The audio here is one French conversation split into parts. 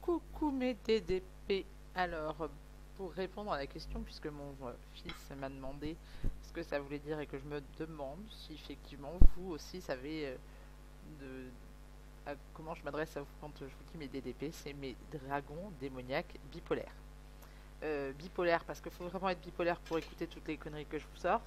Coucou mes DDP. Alors, pour répondre à la question, puisque mon fils m'a demandé ce que ça voulait dire et que je me demande si effectivement vous aussi savez de, comment je m'adresse à vous quand je vous dis mes DDP, c'est mes dragons démoniaques bipolaires. Bipolaire parce qu'il faut vraiment être bipolaire pour écouter toutes les conneries que je vous sors.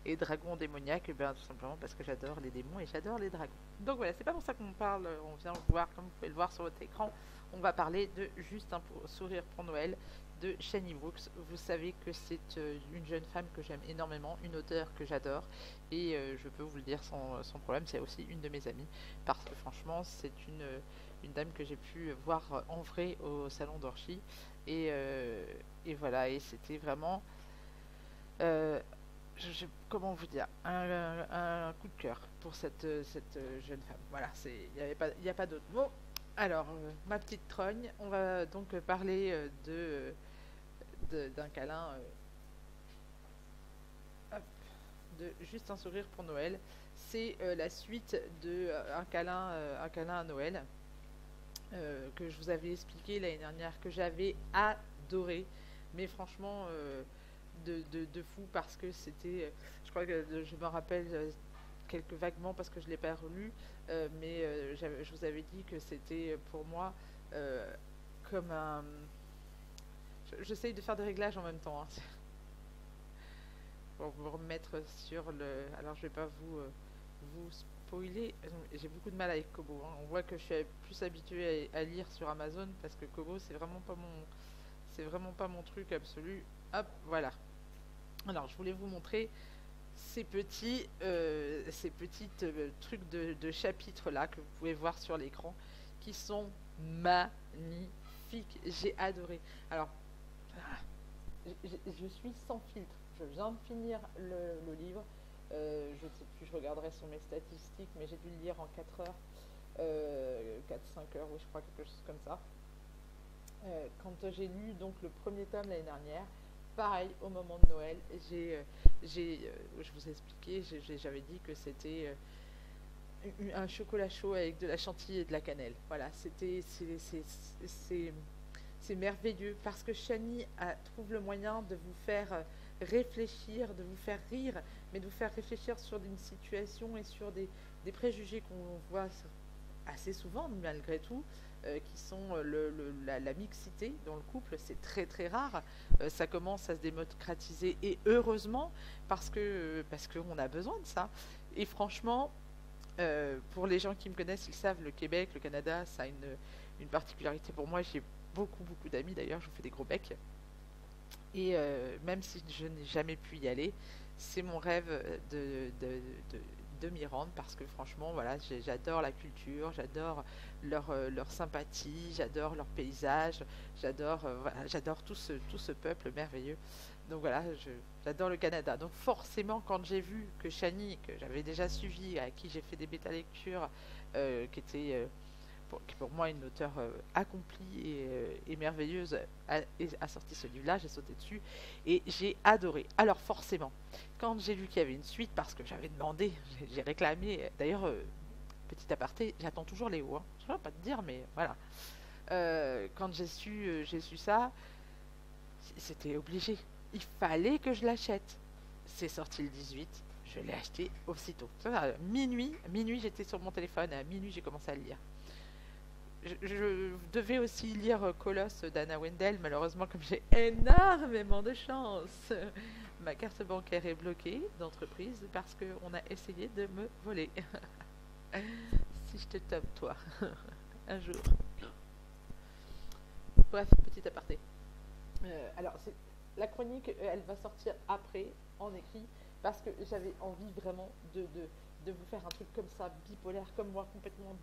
Et dragon démoniaque, eh ben, tout simplement parce que j'adore les démons et j'adore les dragons. Donc voilà, c'est pas pour ça qu'on parle, on vient voir, comme vous pouvez le voir sur votre écran, on va parler de Juste un sourire pour Noël de Shani Brooks. Vous savez que c'est une jeune femme que j'aime énormément, une auteure que j'adore, et je peux vous le dire sans problème, c'est aussi une de mes amies, parce que franchement, c'est une dame que j'ai pu voir en vrai au salon d'Orchy, et, euh, et voilà, et c'était vraiment... euh, comment vous dire, un coup de cœur pour cette jeune femme. Voilà, il y a pas d'autre mot. Alors, ma petite trogne, on va donc parler d'un câlin, hop, de Juste un sourire pour Noël. C'est la suite de un câlin à Noël que je vous avais expliqué l'année dernière, que j'avais adoré. Mais franchement, de fou parce que c'était, je crois que je me rappelle quelques vaguement parce que je ne l'ai pas relu, mais je vous avais dit que c'était pour moi euh, comme un... J'essaye de faire des réglages en même temps hein, pour vous remettre sur le... Alors je vais pas vous spoiler, j'ai beaucoup de mal avec Kobo. Hein. On voit que je suis plus habituée à lire sur Amazon parce que Kobo c'est vraiment pas mon truc absolu. Hop, voilà. Alors, je voulais vous montrer ces petites trucs de chapitres là que vous pouvez voir sur l'écran qui sont magnifiques. J'ai adoré. Alors, je suis sans filtre. Je viens de finir le livre. Je ne sais plus, je regarderai sur mes statistiques, mais j'ai dû le lire en 4 heures. 4-5 heures, oui, je crois, quelque chose comme ça. Quand j'ai lu donc le premier tome l'année dernière, pareil, au moment de Noël, je vous ai expliqué, j'avais dit que c'était un chocolat chaud avec de la chantilly et de la cannelle. Voilà, c'est merveilleux parce que Shani trouve le moyen de vous faire réfléchir, de vous faire rire, mais de vous faire réfléchir sur une situation et sur des préjugés qu'on voit assez souvent malgré tout, qui sont la mixité dans le couple, c'est très très rare. Ça commence à se démocratiser et heureusement parce qu'on a besoin de ça. Et franchement, pour les gens qui me connaissent, ils savent, le Québec, le Canada, ça a une particularité pour moi. J'ai beaucoup d'amis d'ailleurs, je vous fais des gros becs. Et même si je n'ai jamais pu y aller, c'est mon rêve de, de m'y rendre parce que franchement, voilà, j'adore la culture, j'adore leur sympathie, j'adore leur paysage, voilà, j'adore tout ce peuple merveilleux. Donc voilà, j'adore le Canada. Donc forcément, quand j'ai vu que Shani, que j'avais déjà suivi, à qui j'ai fait des bêta-lectures, qui est pour moi une auteure accomplie et merveilleuse, a sorti ce livre-là, j'ai sauté dessus et j'ai adoré. Alors forcément, quand j'ai vu qu'il y avait une suite, parce que j'avais demandé, j'ai réclamé, d'ailleurs, petit aparté, j'attends toujours Léo, hein. Je ne vais pas te dire, mais voilà. Quand j'ai su ça, c'était obligé. Il fallait que je l'achète. C'est sorti le 18, je l'ai acheté aussitôt. Minuit j'étais sur mon téléphone, à minuit j'ai commencé à lire. Je devais aussi lire Colosse d'Anna Wendell. Malheureusement, comme j'ai énormément de chance, ma carte bancaire est bloquée d'entreprise parce qu'on a essayé de me voler. Si je te tape, toi, un jour. Bref, petit aparté. Alors, la chronique, elle va sortir après, en écrit, parce que j'avais envie vraiment de vous faire un truc comme ça, bipolaire, comme moi, complètement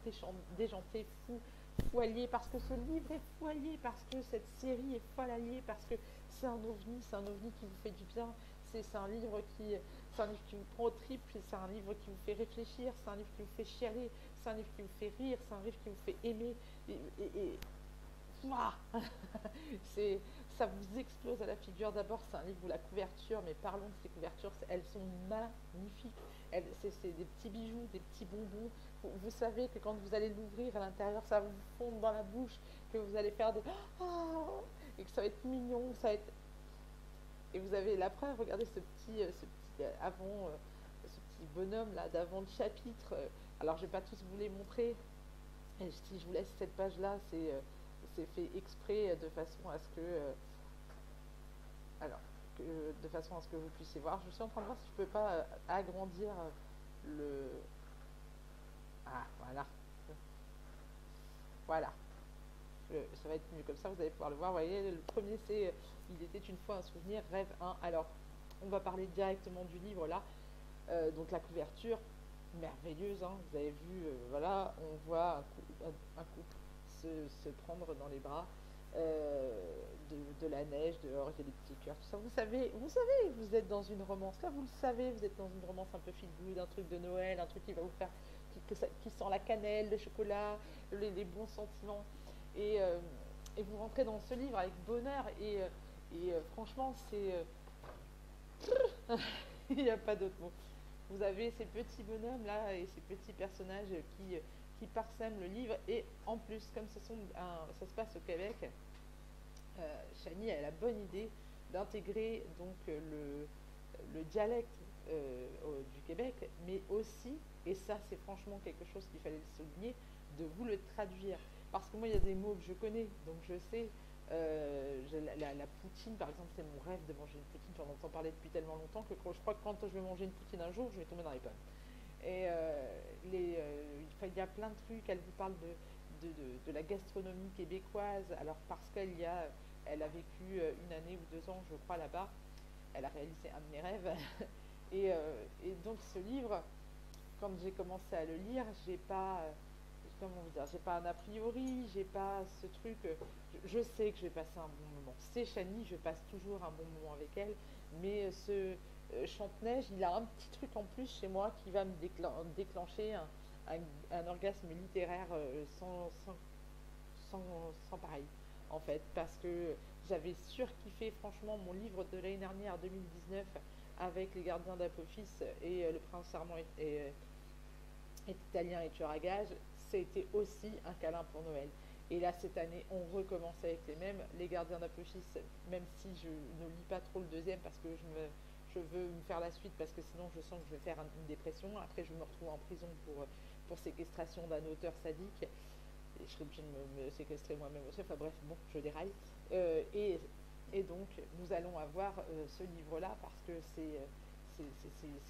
déjanté, fou allié, parce que ce livre est fou allié, parce que cette série est folle alliée, parce que c'est un ovni qui vous fait du bien, c'est un livre c'est un livre qui vous prend au trip, c'est un livre qui vous fait réfléchir, c'est un livre qui vous fait chialer, c'est un livre qui vous fait rire, c'est un livre qui vous fait aimer, et Pouah c'est, ça vous explose à la figure. D'abord, c'est un livre où la couverture, mais parlons de ces couvertures, elles sont magnifiques. C'est des petits bijoux, des petits bonbons. Vous savez que quand vous allez l'ouvrir à l'intérieur, ça vous fond dans la bouche, que vous allez faire des oh et que ça va être mignon, ça va être. Et vous avez la preuve, regardez ce petit avant, ce petit bonhomme là d'avant le chapitre. Alors, je vais pas tous vous les montrer. Et si je vous laisse cette page-là, c'est fait exprès de façon à ce que, alors, de façon à ce que vous puissiez voir. Je suis en train de voir si je peux pas agrandir le. Ah, voilà, voilà. Ça va être mieux comme ça. Vous allez pouvoir le voir. Vous voyez, le premier c'est Il était une fois un souvenir, rêve 1. Alors, on va parler directement du livre là. Donc la couverture merveilleuse, hein. Vous avez vu, voilà, on voit un couple se prendre dans les bras, de la neige dehors, il y a des petits cœurs, tout ça. Vous êtes dans une romance. Là, vous le savez, vous êtes dans une romance un peu feel good, un truc de Noël, un truc qui va vous faire, qui sent la cannelle, le chocolat, les bons sentiments. Et, euh, et vous rentrez dans ce livre avec bonheur. Franchement, il n'y a pas d'autre mot. Vous avez ces petits bonhommes là et ces petits personnages qui parsèment le livre. Et en plus, comme ça se passe au Québec, Chani a la bonne idée d'intégrer donc le dialecte du Québec, mais aussi, et ça c'est franchement quelque chose qu'il fallait le souligner, de vous le traduire. Parce que moi il y a des mots que je connais, donc je sais. La poutine, par exemple, c'est mon rêve de manger une poutine. J'en entends parler depuis tellement longtemps que je crois que quand je vais manger une poutine un jour, je vais tomber dans les pommes. Et il y a plein de trucs. Elle vous parle de la gastronomie québécoise. Alors, parce elle a vécu une année ou 2 ans, je crois, là-bas. Elle a réalisé un de mes rêves. Et donc, ce livre, quand j'ai commencé à le lire, j'ai pas. Comment vous dire, j'ai pas un a priori, j'ai pas ce truc. Je sais que je vais passer un bon moment. C'est Chani, je passe toujours un bon moment avec elle, mais ce Chante-Neige, il a un petit truc en plus chez moi qui va me déclencher un orgasme littéraire sans pareil, en fait, parce que j'avais surkiffé franchement mon livre de l'année dernière, 2019, avec Les Gardiens d'Apophis et Le Prince Charmant est italien et tueur à gages. C'était aussi un câlin pour Noël. Et là, cette année, on recommence avec les mêmes. Les Gardiens d'Apophis, même si je ne lis pas trop le deuxième parce que je veux me faire la suite parce que sinon je sens que je vais faire une dépression. Après, je me retrouve en prison pour séquestration d'un auteur sadique. Et je serais obligée de me séquestrer moi-même aussi. Enfin bref, bon, je déraille. Euh, et, et donc, nous allons avoir ce livre-là parce que c'est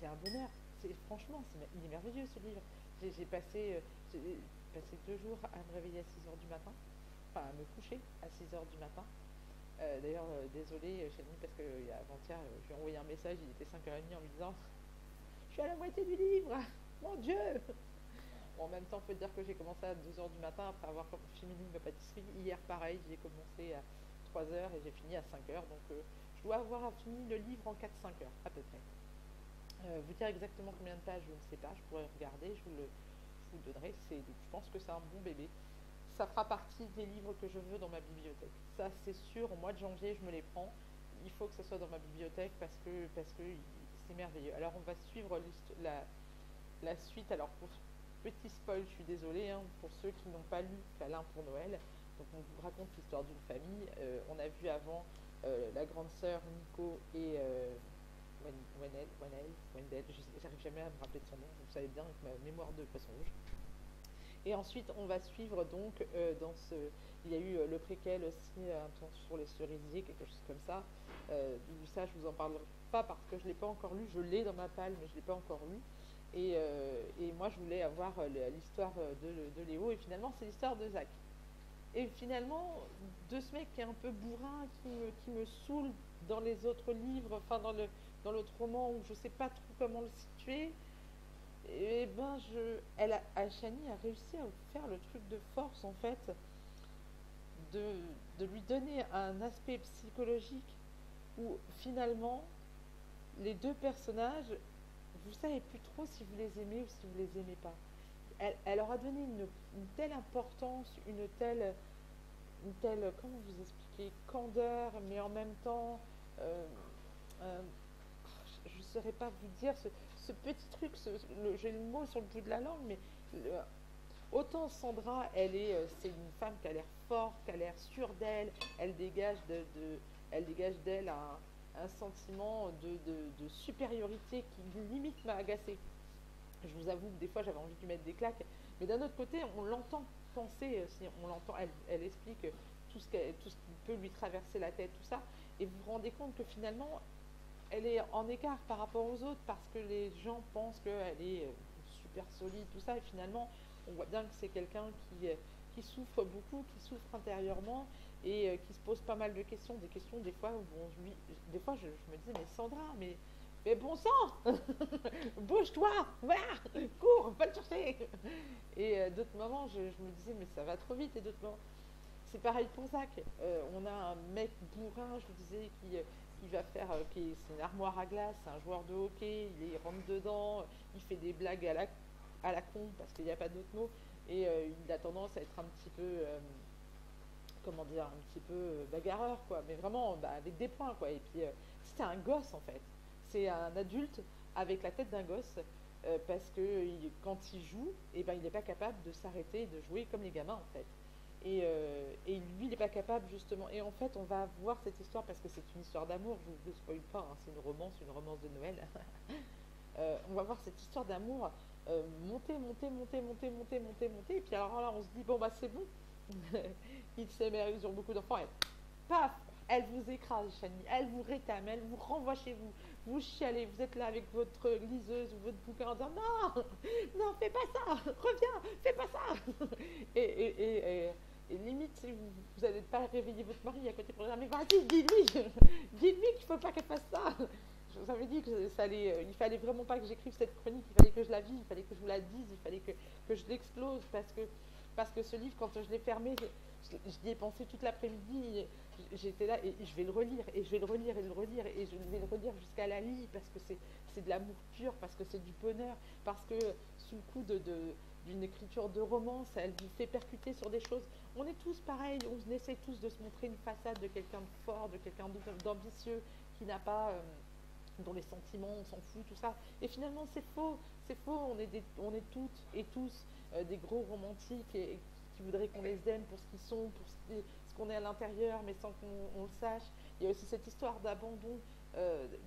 un bonheur. Franchement, il est merveilleux ce livre. J'ai passé 2 jours à me réveiller à 6 heures du matin, enfin à me coucher à 6 heures du matin. D'ailleurs, désolée, Chani, parce qu'avant-hier, je lui ai envoyé un message, il était 5h30 en me disant je suis à la moitié du livre, mon Dieu. Bon, en même temps, il faut dire que j'ai commencé à 2 heures du matin après avoir fini ma pâtisserie. Hier, pareil, j'ai commencé à 3 heures et j'ai fini à 5 heures. Donc, je dois avoir fini le livre en 4-5 heures, à peu près. Vous dire exactement combien de pages, je ne sais pas, je pourrais regarder, je vous donnerai. Je pense que c'est un bon bébé. Ça fera partie des livres que je veux dans ma bibliothèque. Ça, c'est sûr, au mois de janvier, je me les prends. Il faut que ça soit dans ma bibliothèque parce que c'est merveilleux. Alors, on va suivre la suite. Alors, pour petit spoil, je suis désolée, hein, pour ceux qui n'ont pas lu Câlin pour Noël. Donc, on vous raconte l'histoire d'une famille. On a vu avant la grande sœur Nico et Wendell, j'arrive jamais à me rappeler de son nom, vous savez bien, avec ma mémoire de poisson rouge. Et ensuite, on va suivre donc il y a eu le préquel aussi, un temps sur les cerisiers, quelque chose comme ça. Ça, je vous en parle pas parce que je l'ai pas encore lu. Je l'ai dans ma palle, mais je l'ai pas encore lu. Et moi, je voulais avoir l'histoire de Léo, et finalement, c'est l'histoire de Zach. Et finalement, de ce mec qui est un peu bourrin, qui me saoule dans les autres livres, enfin dans l'autre roman où je sais pas trop comment le situer, et ben Chani a réussi à faire le truc de force en fait, de, de lui donner un aspect psychologique où finalement les deux personnages, vous savez plus trop si vous les aimez ou si vous les aimez pas. Elle leur a donné une telle importance, une telle une telle, comment vous expliquer, candeur, mais en même temps, euh, euh, je ne saurais pas vous dire ce petit truc, j'ai le mot sur le bout de la langue, mais le, autant Sandra, c'est une femme qui a l'air forte, qui a l'air sûre d'elle, elle dégage elle dégage d'elle un sentiment de supériorité qui limite m'a agacée. Je vous avoue que des fois j'avais envie de lui mettre des claques, mais d'un autre côté, on l'entend penser, si on l'entend, elle explique tout ce qui peut lui traverser la tête, tout ça, et vous vous rendez compte que finalement, elle est en écart par rapport aux autres parce que les gens pensent qu'elle est super solide, tout ça, et finalement, on voit bien que c'est quelqu'un qui souffre beaucoup, qui souffre intérieurement et qui se pose pas mal de questions, des questions des fois où des fois je me disais mais Sandra, mais bon sang, bouge-toi, va, cours, va le chercher. Et d'autres moments, je me disais mais ça va trop vite, et d'autres moments, c'est pareil pour Zach. On a un mec bourrin, je vous disais, qui va faire, c'est une armoire à glace, c'est un joueur de hockey, il rentre dedans, il fait des blagues à la con, parce qu'il n'y a pas d'autre mot, et il a tendance à être un petit peu, comment dire, un petit peu bagarreur, quoi, mais vraiment bah, avec des points, quoi. Et puis, c'est un gosse, en fait. C'est un adulte avec la tête d'un gosse, parce que quand il joue, eh ben, il n'est pas capable de s'arrêter de jouer comme les gamins, en fait. Et lui, il n'est pas capable, justement. Et en fait, on va voir cette histoire parce que c'est une histoire d'amour, je ne vous le spoil pas, hein, c'est une romance de Noël. On va voir cette histoire d'amour monter. Et puis alors là, on se dit, bon, bah c'est bon. Ils s'aiment, ils ont beaucoup d'enfants. Et paf, elle vous écrase, Chani. Elle vous rétame, elle vous renvoie chez vous. Vous chialez, vous êtes là avec votre liseuse ou votre bouquin en disant, non, non, fais pas ça, reviens, fais pas ça. Et, et, et, et, et limite, si vous n'allez pas réveiller votre mari à côté pour dire, mais vas-y, dis-lui, dis-lui qu'il ne faut pas qu'elle fasse ça. Je vous avais dit que il fallait vraiment pas que j'écrive cette chronique, il fallait que je la vive, il fallait que je vous la dise, il fallait que je l'explose parce que ce livre, quand je l'ai fermé, j'y ai pensé toute l'après-midi. J'étais là et je vais le relire et je vais le relire et le relire et je vais le relire jusqu'à la lie parce que c'est de l'amour pur, parce que c'est du bonheur, parce que sous le coup d'une écriture de romance, elle vous fait percuter sur des choses. On est tous pareils, on essaie tous de se montrer une façade de quelqu'un de fort, de quelqu'un d'ambitieux qui n'a pas dont les sentiments, on s'en fout, tout ça. Et finalement, c'est faux. On est toutes et tous des gros romantiques et qui voudraient qu'on les aime pour ce qu'ils sont, pour ce qu'on est à l'intérieur, mais sans qu'on le sache. Il y a aussi cette histoire d'abandon.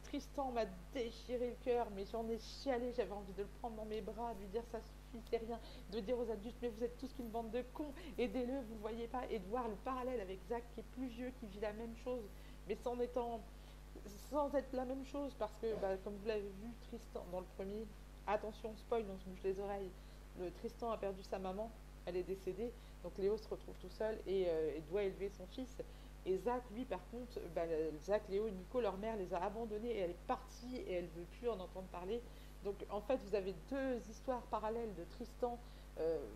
Tristan m'a déchiré le cœur, mais j'en ai chialé, j'avais envie de le prendre dans mes bras, de lui dire ça suffit, c'est rien, de dire aux adultes mais vous êtes tous qu'une bande de cons, aidez-le, vous ne voyez pas, et de voir le parallèle avec Zach qui est plus vieux, qui vit la même chose, mais sans être la même chose, parce que, bah, comme vous l'avez vu, Tristan, dans le premier, attention, spoil, on se bouche les oreilles, Tristan a perdu sa maman, elle est décédée, donc Léo se retrouve tout seul et doit élever son fils. Et Zach, lui, par contre, bah, Zach, Léo et Nico, leur mère les a abandonnés et elle est partie et elle ne veut plus en entendre parler. Donc, en fait, vous avez deux histoires parallèles de Tristan.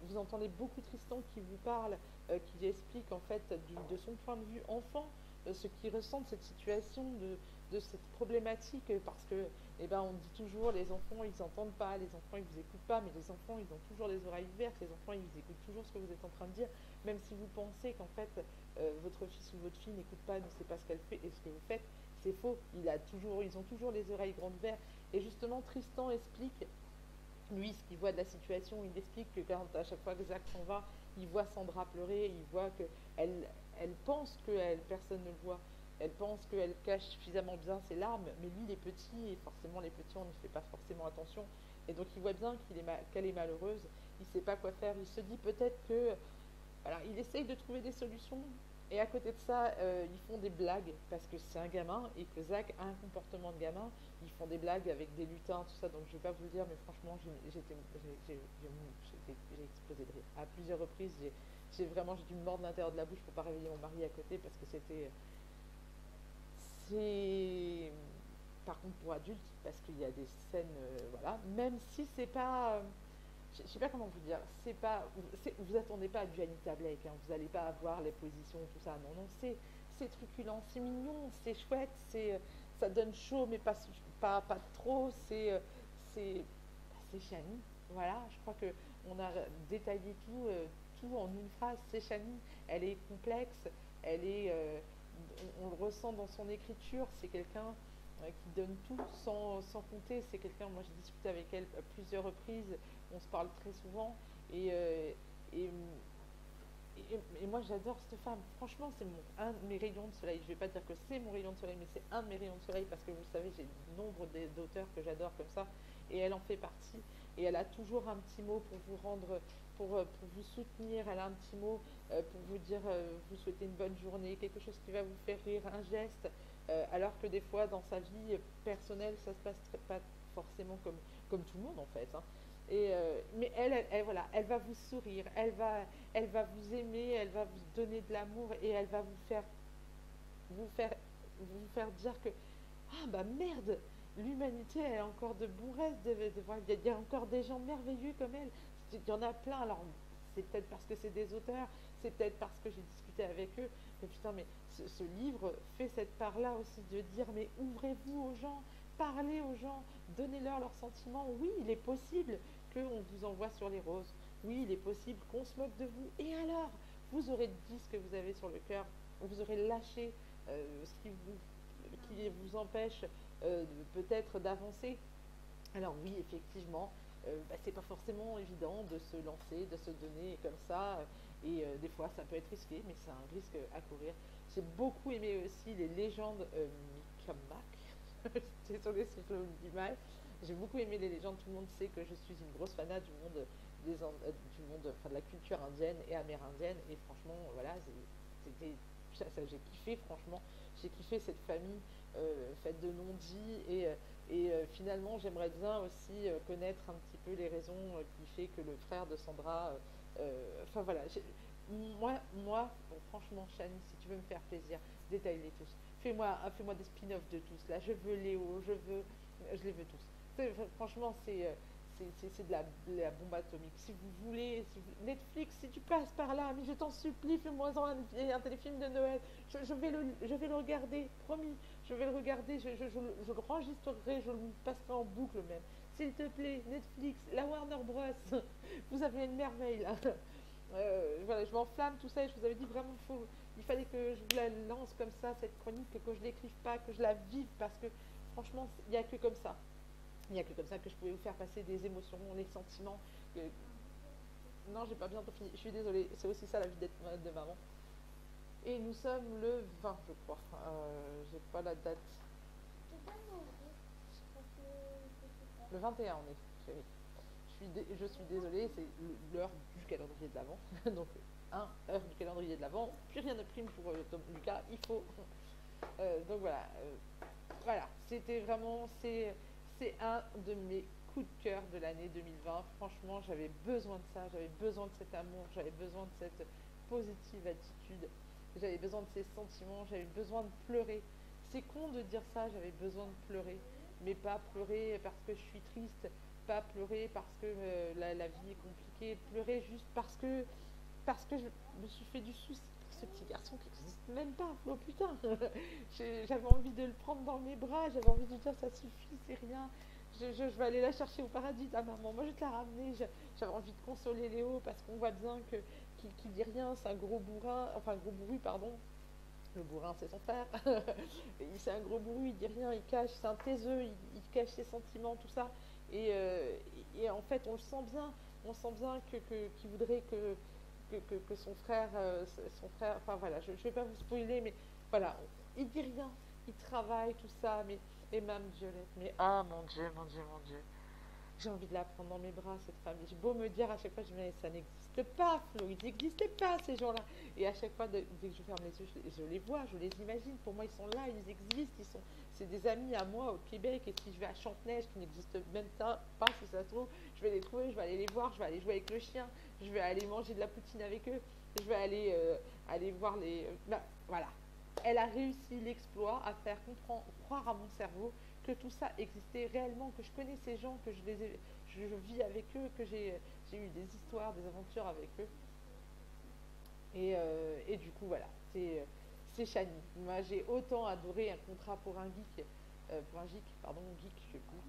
Vous entendez beaucoup Tristan qui vous parle, qui explique, en fait, de son point de vue enfant, ce qu'il ressent de cette situation, de cette problématique, parce que eh ben, on dit toujours les enfants ils n'entendent pas, les enfants ils vous écoutent pas, mais les enfants ils ont toujours les oreilles ouvertes, les enfants ils écoutent toujours ce que vous êtes en train de dire, même si vous pensez qu'en fait votre fils ou votre fille n'écoute pas, ne sait pas ce qu'elle fait et ce que vous faites, c'est faux, ils ont toujours les oreilles grandes ouvertes. Et justement Tristan explique lui, ce qu'il voit de la situation, il explique que quand à chaque fois que Zach s'en va, il voit Sandra pleurer, il voit elle pense que personne ne le voit. Elle pense qu'elle cache suffisamment bien ses larmes, mais lui, il est petit, et forcément, les petits, on n'y fait pas forcément attention. Et donc, il voit bien qu'elle est malheureuse, il ne sait pas quoi faire. Il se dit peut-être que alors, il essaye de trouver des solutions. Et à côté de ça, ils font des blagues parce que c'est un gamin et que Zach a un comportement de gamin. Ils font des blagues avec des lutins, tout ça. Donc je ne vais pas vous le dire, mais franchement, j'ai explosé de rire. À plusieurs reprises, j'ai dû me mordre l'intérieur de la bouche pour pas réveiller mon mari à côté parce que c'est par contre pour adultes parce qu'il y a des scènes, voilà. Même si c'est pas je ne sais pas comment vous dire, vous attendez pas à du Anita Blake, hein, vous n'allez pas avoir les positions, tout ça, non, non, c'est truculent, c'est mignon, c'est chouette, ça donne chaud, mais pas trop, c'est Shani, voilà, je crois que on a détaillé tout, tout en une phrase. C'est Chani, elle est complexe, elle est, on le ressent dans son écriture, c'est quelqu'un qui donne tout sans compter. C'est quelqu'un, moi j'ai discuté avec elle à plusieurs reprises, on se parle très souvent et, et, et moi j'adore cette femme. Franchement, c'est un de mes rayons de soleil. Je vais pas dire que c'est mon rayon de soleil, mais c'est un de mes rayons de soleil parce que vous le savez, j'ai nombre d'auteurs que j'adore comme ça et elle en fait partie. Et elle a toujours un petit mot pour vous rendre, pour vous soutenir. Elle a un petit mot pour vous dire, vous souhaiter une bonne journée, quelque chose qui va vous faire rire, un geste. Alors que des fois, dans sa vie personnelle, ça se passe pas forcément comme tout le monde en fait, hein. Mais voilà, elle va vous sourire, elle va vous aimer, elle va vous donner de l'amour et elle va vous faire, vous faire dire que ah bah merde, l'humanité elle a encore de bons restes, il y a encore des gens merveilleux comme elle. Il y en a plein. Alors c'est peut-être parce que c'est des auteurs, c'est peut-être parce que j'ai discuté avec eux. Mais putain, mais ce livre fait cette part-là aussi de dire mais ouvrez-vous aux gens, parlez aux gens, donnez-leur leurs sentiments. Oui, il est possible qu'on vous envoie sur les roses. Oui, il est possible qu'on se moque de vous. Et alors, vous aurez dit ce que vous avez sur le cœur, vous aurez lâché ce qui vous empêche peut-être d'avancer. Alors oui, effectivement, c'est pas forcément évident de se lancer, de se donner comme ça, et des fois ça peut être risqué, mais c'est un risque à courir. J'ai beaucoup aimé aussi les légendes Micmac. Désolée si je le dis mal. J'ai beaucoup aimé les légendes. Tout le monde sait que je suis une grosse fanat du monde du monde, enfin, de la culture indienne et amérindienne. Et franchement, voilà, c'était j'ai kiffé. Franchement, j'ai kiffé cette famille faite de non-dits et finalement, j'aimerais bien aussi connaître un petit peu les raisons qui fait que le frère de Sandra. Enfin voilà, bon, franchement, Chani, si tu veux me faire plaisir, détaille-les tous. Fais-moi des spin-offs de tous. Là, je veux Léo, je les veux tous. Franchement, c'est de la bombe atomique. Si vous voulez, Netflix, si tu passes par là, mais je t'en supplie, fais-moi un téléfilm de Noël. Je vais le regarder, promis. Je vais le regarder, je le enregistrerai, je le passerai en boucle même. S'il te plaît, Netflix, la Warner Bros. Vous avez une merveille là. Voilà, je m'enflamme, tout ça, et je vous avais dit vraiment, il fallait que je vous la lance comme ça, cette chronique, que je l'écrive pas, que je la vive, parce que franchement, il n'y a que comme ça. Il n'y a que comme ça que je pouvais vous faire passer des émotions, les sentiments. Non, j'ai pas bientôt fini, je suis désolée, c'est aussi ça la vie de maman. Et nous sommes le 20, je crois. J'ai pas la date. Le 21, on est, chérie. Je suis désolée, c'est l'heure du calendrier de l'Avent. Donc, heure du calendrier de l'Avent. Plus rien de prime pour Tom Lucas, il faut. Donc voilà. Voilà, c'était vraiment. C'est un de mes coups de cœur de l'année 2020. Franchement, j'avais besoin de ça. J'avais besoin de cet amour. J'avais besoin de cette positive attitude. J'avais besoin de ces sentiments. J'avais besoin de pleurer. C'est con de dire ça, j'avais besoin de pleurer. Mais pas pleurer parce que je suis triste, pas pleurer parce que la vie est compliquée, pleurer juste parce que je me suis fait du souci pour ce petit garçon qui n'existe même pas. Oh putain, j'avais envie de le prendre dans mes bras, j'avais envie de dire ça suffit, c'est rien. Je vais aller la chercher au paradis, ta maman. Moi, je vais te la ramener. J'avais envie de consoler Léo parce qu'on voit bien qu'il dit rien, c'est un gros bourrin, enfin un gros bourru, pardon. Le bourrin, c'est son frère. C'est un gros bourru, il dit rien, il cache, c'est un taiseux, il cache ses sentiments, tout ça. Et en fait, on le sent bien. On sent bien qu'il voudrait que son frère, enfin voilà, je ne vais pas vous spoiler, mais voilà, il dit rien, il travaille, tout ça, mais, et Mme Violette, mais ah mon Dieu, mon Dieu, mon Dieu. J'ai envie de la prendre dans mes bras, cette famille. J'ai beau me dire à chaque fois, mais ça n'existe pas, Flo, ils n'existaient pas, ces gens-là. Et à chaque fois, dès que je ferme les yeux, je les vois, je les imagine. Pour moi, ils sont là, ils existent, c'est des amis à moi au Québec. Et si je vais à Chantenay, qui n'existe même pas, si ça se trouve, je vais les trouver, je vais aller les voir, je vais aller jouer avec le chien, je vais aller manger de la poutine avec eux, je vais aller voir les... voilà. Elle a réussi l'exploit à faire croire à mon cerveau que tout ça existait réellement, que je connais ces gens, que je vis avec eux, que j'ai eu des histoires, des aventures avec eux. Et du coup, voilà, c'est Chani. Moi, j'ai autant adoré Un contrat pour un geek pour un geek, pardon, geek, je sais plus,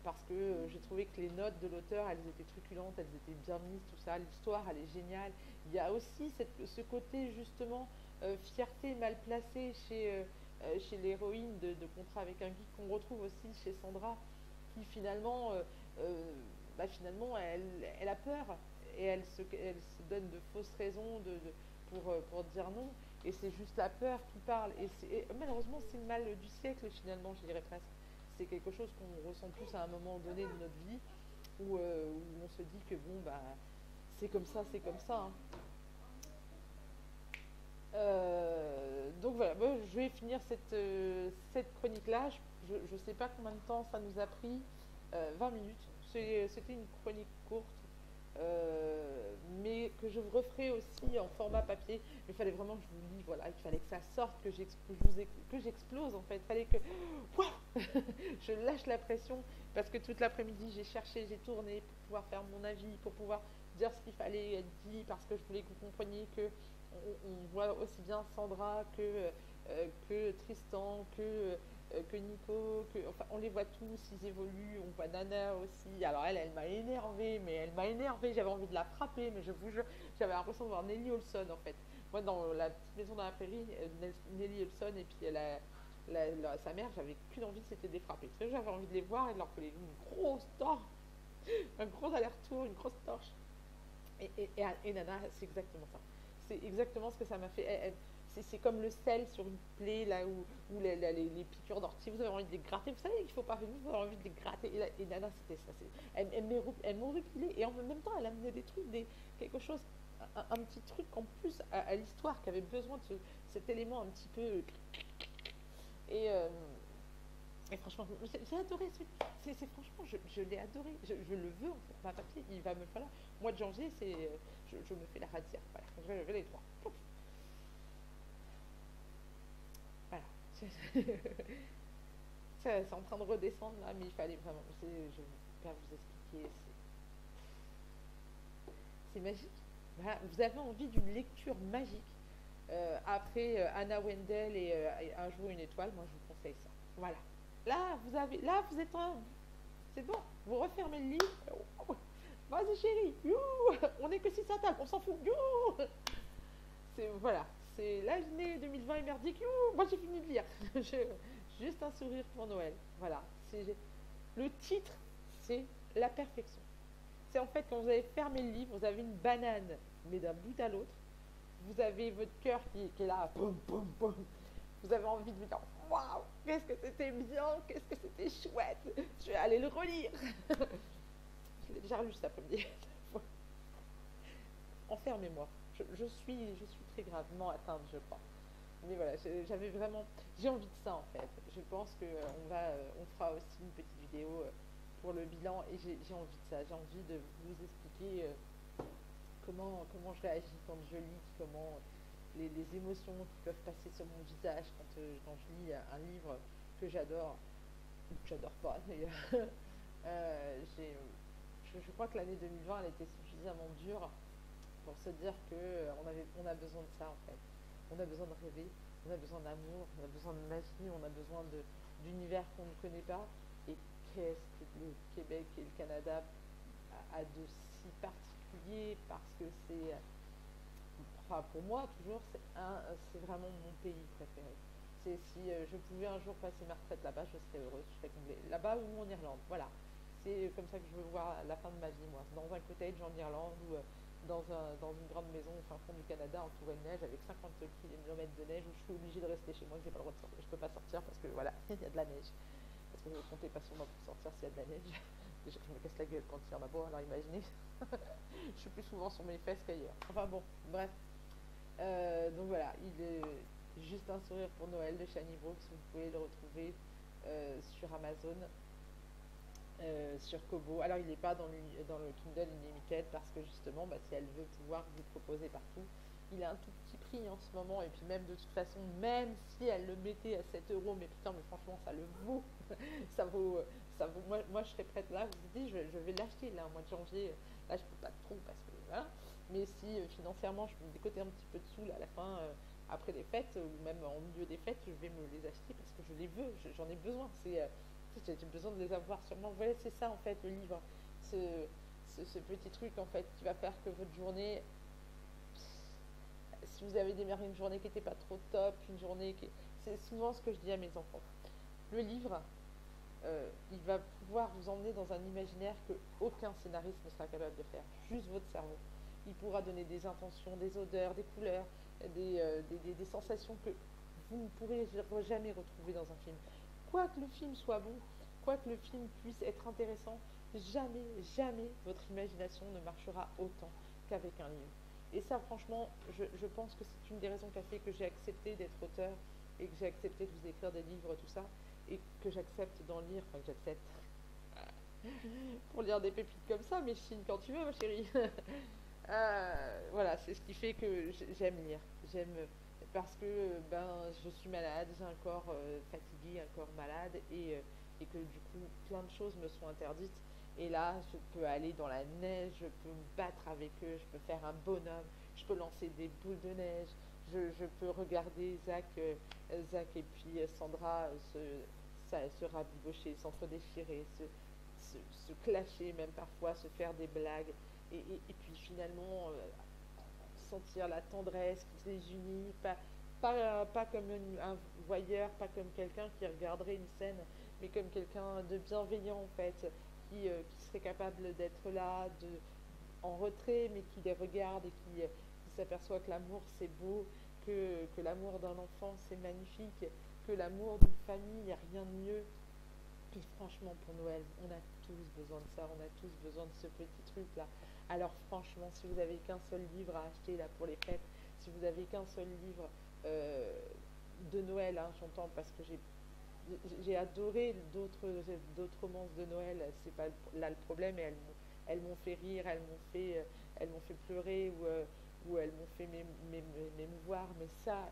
parce que j'ai trouvé que les notes de l'auteur, elles étaient truculentes, elles étaient bien mises, tout ça, l'histoire, elle est géniale. Il y a aussi ce côté, justement, fierté mal placée chez l'héroïne de Contrat avec un geek qu'on retrouve aussi chez Sandra, qui finalement, finalement elle a peur et elle se donne de fausses raisons pour dire non. Et c'est juste la peur qui parle. Et malheureusement, c'est le mal du siècle, finalement, je dirais presque. C'est quelque chose qu'on ressent tous à un moment donné de notre vie, où on se dit que bon, bah, c'est comme ça. Hein. Donc voilà, moi, je vais finir cette chronique-là. Je ne sais pas combien de temps ça nous a pris. 20 minutes. C'était une chronique courte, mais que je vous referai aussi en format papier. Il fallait vraiment que je vous lis, voilà, il fallait que ça sorte, que j'explose en fait. Il fallait que je lâche la pression parce que toute l'après-midi j'ai cherché, j'ai tourné pour pouvoir faire mon avis, pour pouvoir dire ce qu'il fallait être dit, parce que je voulais que vous compreniez que on voit aussi bien Sandra que Tristan, que Nico, enfin, on les voit tous, ils évoluent, on voit Nana aussi. Alors elle m'a énervée, j'avais envie de la frapper, mais je vous jure, j'avais l'impression de voir Nelly Olson en fait. Moi, dans la petite maison dans la prairie, Nelly Olson et puis sa mère, j'avais qu'une envie, c'était de les frapper. Parce que j'avais envie de les voir et de leur coller une grosse torche, un gros aller-retour, une grosse torche. Et Nana, c'est exactement ça. C'est exactement ce que ça m'a fait. C'est comme le sel sur une plaie, là où les piqûres d'ortie, vous avez envie de les gratter. Vous savez qu'il ne faut pas venir, vous avez envie de les gratter. Et Nana, c'était ça. Elle m'horripilait. Et en même temps, elle amenait des trucs, quelque chose, un petit truc en plus à l'histoire qui avait besoin de cet élément un petit peu. Et, euh, et franchement, j'ai adoré franchement, je l'ai adoré. Je le veux en format papier. Il va me falloir. Mois de janvier, je me fais la radière. Voilà, je vais lever les doigts. Voilà. C'est en train de redescendre là, mais il fallait vraiment. Je ne vais pas vous expliquer. C'est magique. Voilà, vous avez envie d'une lecture magique. Après Anna Wendell et Un jour une étoile, moi je vous conseille ça. Voilà. Là vous êtes c'est bon, vous refermez le livre. Vas-y chérie, on est que 6 à table, on s'en fout. Voilà, c'est l'année 2020 est merdique. Moi j'ai fini de lire. Juste un sourire pour Noël. Voilà, le titre, c'est la perfection. C'est en fait quand vous avez fermé le livre, vous avez une banane, mais d'un bout à l'autre. Vous avez votre cœur qui est là, boum, boum, boum. Vous avez envie de vous dire, waouh, qu'est-ce que c'était bien, qu'est-ce que c'était chouette, je vais aller le relire. Je l'ai déjà relu cet après-midi. Enfermez-moi. Je suis très gravement atteinte, je crois. Mais voilà, j'ai envie de ça en fait. Je pense on fera aussi une petite vidéo pour le bilan et j'ai envie de ça. J'ai envie de vous expliquer comment je réagis quand je lis, comment les émotions qui peuvent passer sur mon visage quand je lis un livre que j'adore, ou que j'adore pas d'ailleurs. Je crois que l'année 2020 elle était suffisamment dure pour se dire qu'on a besoin de ça en fait. On a besoin de rêver, on a besoin d'amour, on a besoin de magie, on a besoin d'univers qu'on ne connaît pas. Et qu'est-ce que le Québec et le Canada a de si particulier, parce que pour moi toujours, c'est vraiment mon pays préféré. Si je pouvais un jour passer ma retraite là-bas, je serais heureuse, je serais comblée. Là-bas ou en Irlande, voilà. C'est comme ça que je veux voir la fin de ma vie, moi. Dans un cottage en Irlande ou dans une grande maison au fin fond du Canada entourée de neige avec 50 km de neige où je suis obligée de rester chez moi, que j'ai pas le droit de sortir. Je peux pas sortir parce que voilà, il y a de la neige. Parce que je ne comptais pas sur moi pour sortir s'il y a de la neige. Déjà que je me casse la gueule quand il y en a beau, alors imaginez. Je suis plus souvent sur mes fesses qu'ailleurs. Enfin bon, bref. Donc voilà, il est juste un sourire pour Noël de Shani Brooks. Vous pouvez le retrouver sur Amazon, sur Kobo. Alors il n'est pas dans le Kindle Unlimited parce que justement, si elle veut pouvoir vous proposer partout, il a un tout petit prix en ce moment. Et puis même de toute façon, même si elle le mettait à 7 euros, mais putain, mais franchement, ça le vaut. ça vaut. Moi, je serais prête là. Je vous dis, je vais l'acheter là, au mois de janvier. Là, je peux pas trop parce que voilà. Mais si financièrement, je peux me décoter un petit peu de sous là, à la fin, après les fêtes ou même en milieu des fêtes, je vais me les acheter parce que je les veux, j'en ai besoin. J'ai besoin de les avoir sur moi. Voilà, c'est ça en fait le livre. Ce, ce petit truc en fait qui va faire que votre journée, si vous avez démarré une journée qui n'était pas trop top, une journée qui... C'est souvent ce que je dis à mes enfants. Le livre, il va pouvoir vous emmener dans un imaginaire que aucun scénariste ne sera capable de faire, juste votre cerveau. Il pourra donner des intentions, des odeurs, des couleurs, des sensations que vous ne pourrez jamais retrouver dans un film. Quoi que le film soit bon, quoi que le film puisse être intéressant, jamais, jamais votre imagination ne marchera autant qu'avec un livre. Et ça, franchement, je pense que c'est une des raisons qui a fait que j'ai accepté d'être auteur et que j'ai accepté de vous écrire des livres, tout ça, et que j'accepte d'en lire, enfin que j'accepte pour lire des pépites comme ça, mais chine quand tu veux, ma chérie. Voilà, c'est ce qui fait que j'aime lire. J'aime parce que ben je suis malade, j'ai un corps fatigué, un corps malade, et que du coup plein de choses me sont interdites. Et là, je peux aller dans la neige, je peux me battre avec eux, je peux faire un bonhomme, je peux lancer des boules de neige, je peux regarder Zach et puis Sandra se rabibocher, s'entre-déchirer, se clasher même parfois, se faire des blagues. Et puis finalement, sentir la tendresse qui les unit, pas comme un voyeur, pas comme quelqu'un qui regarderait une scène, mais comme quelqu'un de bienveillant en fait, qui serait capable d'être là, en retrait, mais qui les regarde et qui s'aperçoit que l'amour c'est beau, que l'amour d'un enfant c'est magnifique, que l'amour d'une famille, il n'y a rien de mieux. Et franchement, pour Noël, on a tous besoin de ça, on a tous besoin de ce petit truc-là. Alors franchement, si vous n'avez qu'un seul livre à acheter là pour les fêtes, si vous n'avez qu'un seul livre de Noël, hein, j'entends, parce que j'ai adoré d'autres romances de Noël, c'est pas là le problème, et elles m'ont fait rire, elles m'ont fait pleurer, ou elles m'ont fait m'émouvoir, mais ça,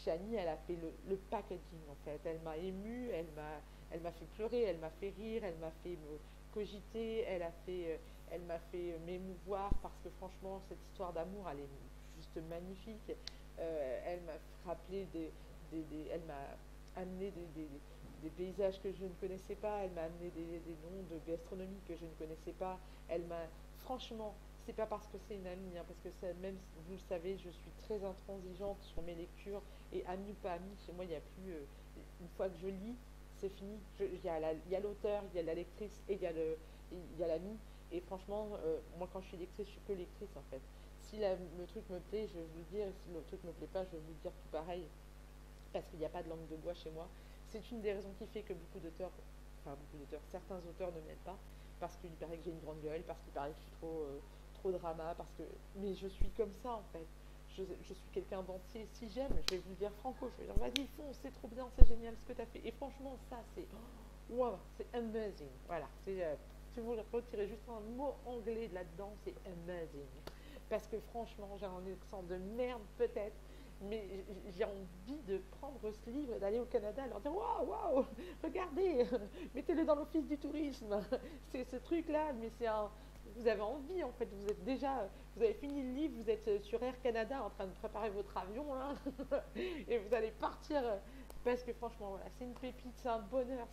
Chani, elle a fait le packaging en fait. Elle m'a émue, elle m'a fait pleurer, elle m'a fait rire, elle m'a fait me cogiter, elle m'a fait m'émouvoir parce que franchement, cette histoire d'amour, elle est juste magnifique. Elle m'a rappelé elle m'a amené des paysages que je ne connaissais pas, elle m'a amené des noms de gastronomie que je ne connaissais pas. Elle m'a, franchement, c'est pas parce que c'est une amie, hein, parce que ça, même vous le savez, je suis très intransigeante sur mes lectures, et amie ou pas amie, chez moi il n'y a plus, une fois que je lis, c'est fini. Il y a l'auteur, il y a la lectrice et il y a l'ami. Et franchement, moi quand je suis lectrice, je suis que lectrice en fait. Si le truc me plaît, je vais vous le dire, et si le truc me plaît pas, je vais vous le dire tout pareil, parce qu'il n'y a pas de langue de bois chez moi. C'est une des raisons qui fait que beaucoup d'auteurs, certains auteurs ne m'aiment pas, parce qu'il paraît que j'ai une grande gueule, parce qu'il paraît que je suis trop drama, mais je suis comme ça en fait. Je suis quelqu'un d'entier. Si j'aime, je vais vous le dire franco, je vais dire vas-y fonce, c'est trop bien, c'est génial ce que tu as fait. Et franchement, ça c'est wow, c'est amazing. Voilà, si vous retirez juste un mot anglais de là-dedans, c'est amazing. Parce que franchement, j'ai un accent de merde peut-être, mais j'ai envie de prendre ce livre et d'aller au Canada et leur dire waouh, waouh, regardez, mettez-le dans l'office du tourisme. C'est ce truc-là, mais vous avez envie en fait, vous avez fini le livre, vous êtes sur Air Canada en train de préparer votre avion là, et vous allez partir, parce que franchement, voilà, c'est une pépite, c'est un bonheur,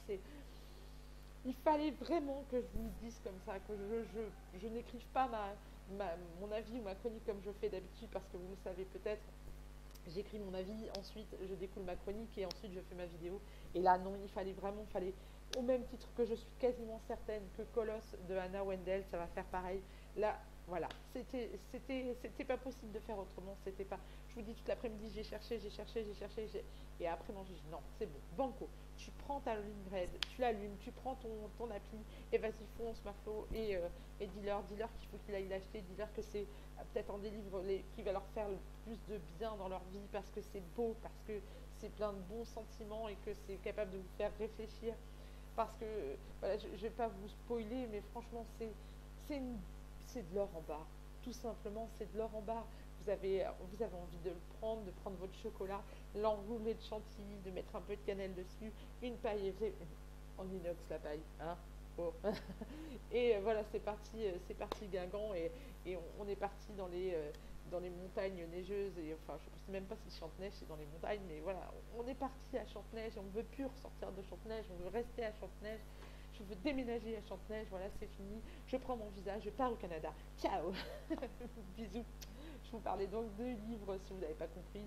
il fallait vraiment que je vous le dise comme ça, que je n'écrive pas mon avis ou ma chronique comme je fais d'habitude, parce que vous le savez peut-être, j'écris mon avis, ensuite je découle ma chronique et ensuite je fais ma vidéo. Et là, non, fallait, au même titre que je suis quasiment certaine que Colosse de Anna Wendell, ça va faire pareil. Là, voilà, c'était pas possible de faire autrement. C'était pas. Je vous dis, toute l'après-midi, j'ai cherché, et après, non, j'ai dit non, c'est bon, banco. Tu prends ta ligne red, tu l'allumes, tu prends ton appli, et vas-y, fonce, Marflo, et dis-leur qu'il faut qu'il aille l'acheter, dis-leur que c'est peut-être un des livres qui va leur faire le plus de bien dans leur vie, parce que c'est beau, parce que c'est plein de bons sentiments et que c'est capable de vous faire réfléchir. Parce que, voilà, je ne vais pas vous spoiler, mais franchement, c'est de l'or en barre. Tout simplement, c'est de l'or en barre. Vous avez envie de le prendre, de prendre votre chocolat, l'enrouler de chantilly, de mettre un peu de cannelle dessus, une paille en inox, la paille, hein. Oh. Et voilà, c'est parti Guingamp, et on est parti dans les montagnes neigeuses, et enfin je ne sais même pas si Chanteneige c'est dans les montagnes, mais voilà, on est parti à Chanteneige, on ne veut plus ressortir de Chanteneige, on veut rester à Chanteneige, je veux déménager à Chanteneige, voilà c'est fini, je prends mon visa, je pars au Canada, ciao. Bisous. Je vous parlais donc de livres, si vous n'avez pas compris.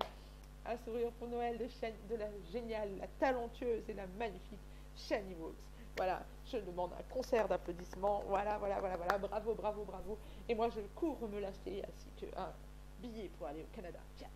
Un sourire pour Noël de la géniale, la talentueuse et la magnifique Shani Walks. Voilà, je demande un concert d'applaudissements. Voilà, bravo. Et moi, je cours me l'acheter ainsi qu'un billet pour aller au Canada. Ciao.